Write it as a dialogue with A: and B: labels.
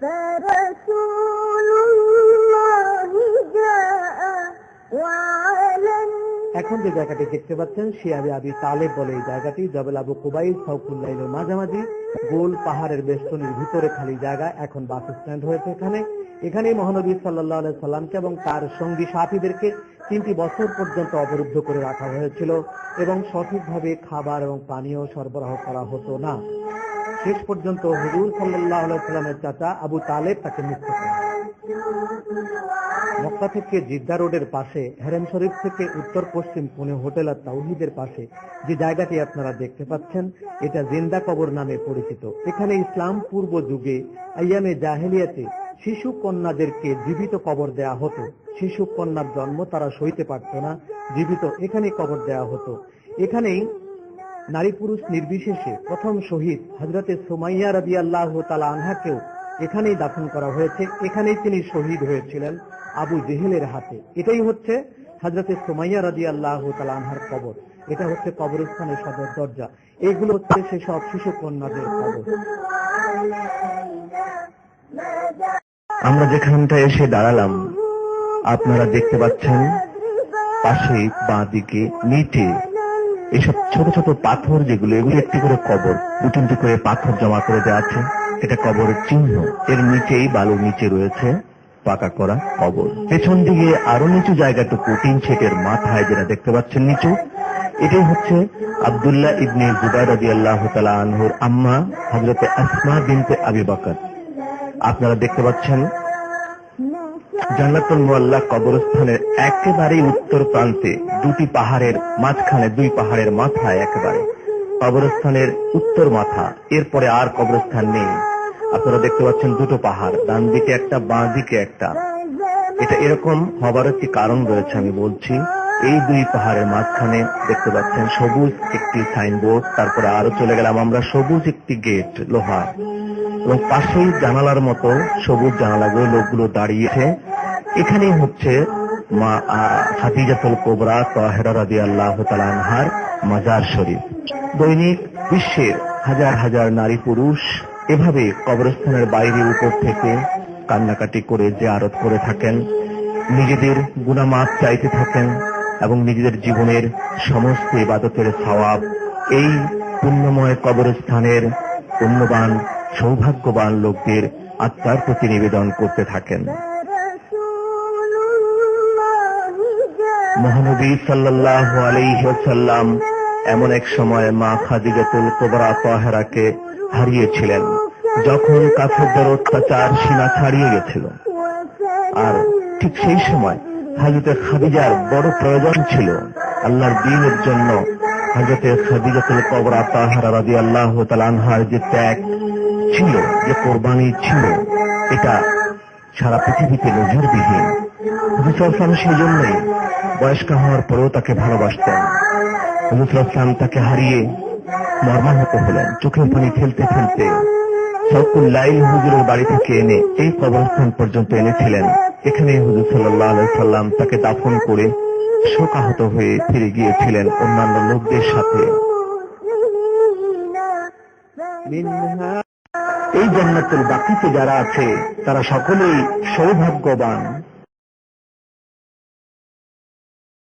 A: এখন যে জায়গাটি দেখতে পাচ্ছেন শিয়াবে আবি তালেব বলে এই জায়গাটি জবেল আবু কুবাইস সাউকুল্লাইলের মাঝামাঝি গোল পাহাড়ের বেষ্টনীর ভিতরে খালি জায়গা, এখন বাস স্ট্যান্ড হয়েছে এখানেই মহানবী সাল্লাল্লাহু আলাইহি সাল্লামকে এবং তার সঙ্গী সাথীদেরকে 3টি বছর পর্যন্ত অবরুদ্ধ করে রাখা হয়েছিল এবং সঠিকভাবে খাবার এবং পানীয় সরবরাহ করা হতো না। শেষ পর্যন্ত হুজুর সাল্লাল্লাহু আলাইহি সাল্লামের চাচা আবু তালেব তাকে মুক্ত করেন। মক্কা থেকে জিদ্দা রোডের পাশে হেরেম শরীফ থেকে উত্তর পশ্চিম কোণে হোটেল আর তাওহীদের পাশে যে জায়গাটি আপনারা দেখতে পাচ্ছেন এটা জিন্দা কবর নামে পরিচিত। এখানে ইসলাম পূর্ব যুগে আইয়ামে জাহেলিয়াতে শিশু কন্যাদেরকে জীবিত কবর দেয়া হতো। শিশু কন্যার জন্ম তারা সইতে পারত না, জীবিত এখানে কবর দেয়া হতো। এখানেই নারী পুরুষ নির্বিশেষে প্রথম শহীদ হযরতে সুমাইয়া রাদিয়াল্লাহু তাআলা আনহাকেও এখানেই দাফন করা হয়েছে। এখানেই তিনি শহীদ হয়েছিলেন আবু জেহেলের হাতে। এটাই হচ্ছে হযরতে সুমাইয়া রাদিয়াল্লাহু তাআলা আনহার কবর। এটা হচ্ছে কবরস্থানের সদর দরজা। এগুলো হচ্ছে সেসব শিশু কন্যাদের কবর।
B: আমরা যেখানটায় এসে দাঁড়ালাম আপনারা দেখতে পাচ্ছেন পাশে বাঁ দিকে নিচে এসব ছোট ছোট পাথর যেগুলো, এগুলো একটি করে কবর, 2-3টি করে পাথর জমা করে দেওয়া আছে। এটা কবরের চিহ্ন। এর নিচেই বালুর নিচে রয়েছে পাকা করা কবর। পেছন দিকে আরো নিচু জায়গাটুকু 3 সেটের মাথায় যেটা দেখতে পাচ্ছেন নিচু, এটাই হচ্ছে আব্দুল্লাহ ইবনে জুবাইর রাদিয়াল্লাহু তাআলা আনহুর আম্মা হযরতে আসমা বিনতে আবি বকর। আপনারা দেখতে পাচ্ছেন জান্নাতুল মুআল্লা কবরস্থানের একেবারে উত্তর প্রান্তে 2টি পাহাড়ের মাঝখানে, 2 পাহাড়ের মাথায় একেবারে কবরস্থানের উত্তর মাথা। এরপরে আর কবরস্থান নেই। আপনারা দেখতে পাচ্ছেন 2টো পাহাড়, ডান দিকে একটা বাঁ দিকে একটা। এটা এরকম হবার একটি কারণ রয়েছে, আমি বলছি। এই 2 পাহাড়ের মাঝখানে দেখতে পাচ্ছেন সবুজ একটি সাইনবোর্ড, তারপরে আরো চলে গেলাম আমরা সবুজ একটি গেট লোহার, এবং পাশেই জানালার মতো সবুজ জানালাগুলো লোকগুলো দাঁড়িয়েছে। এখানেই হচ্ছে মা খাদিজাতুল কুবরা তাহেরা রাদিয়াল্লাহু তাআলা আনহার মাজার শরীফ। দৈনিক বিশ্বের হাজার হাজার নারী পুরুষ এভাবে কবরস্থানের বাইরে উপর থেকে কান্নাকাটি করে জিয়ারত করে থাকেন, নিজেদের গুনাহ মাফ চাইতে থাকেন এবং নিজেদের জীবনের সমস্ত ইবাদতের সওয়াব এই পুণ্যময় কবরস্থানের পুণ্যবান সৌভাগ্যবান লোকদের আত্মার প্রতি নিবেদন করতে থাকেন। মহানবী সাল্লাল্লাহু আলাইহি ওয়াসাল্লাম এমন এক সময় মা খাদিজাতুল কুবরা তাহেরাকে হারিয়েছিলেন যখন কাফেরদের অত্যাচার সীমা ছাড়িয়ে গেছিল। আর ঠিক সেই সময় হযরতে খাদিজার বড় প্রয়োজন ছিল আল্লাহর দ্বীনের জন্য। হযরতে খাদিজাতুল কুবরা তাহেরা রাদিয়াল্লাহু তাআলা আনহার যে ত্যাগ ছিল, যে কোরবানি ছিল, এটা সারা পৃথিবীতে নজিরবিহীন। হুজুর সাল্লাল্লাহু আলাইহি ওয়াসাল্লাম সেই জন্যই বয়স্ক হওয়ার পরেও তাকে ভালোবাসতেন। হুজুর সাল্লাল্লাহু আলাইহি ওয়াসাল্লাম তাকে হারিয়ে মর্মাহত হলেন। চোখের পানি ফেলতে ফেলতে সাউকুল্লাইল হুজুরের বাড়ি থেকে এনে এই কবরস্থান পর্যন্ত এনেছিলেন। এখানে হুজুর সাল্লাল্লাহু আলাইহি ওয়াসাল্লাম তাকে দাফন করে শোকাহত হয়ে ফিরে গিয়েছিলেন অন্যান্য লোকদের সাথে। এই জান্নাতুল বাকিতে যারা আছে তারা সকলেই সৌভাগ্যবান।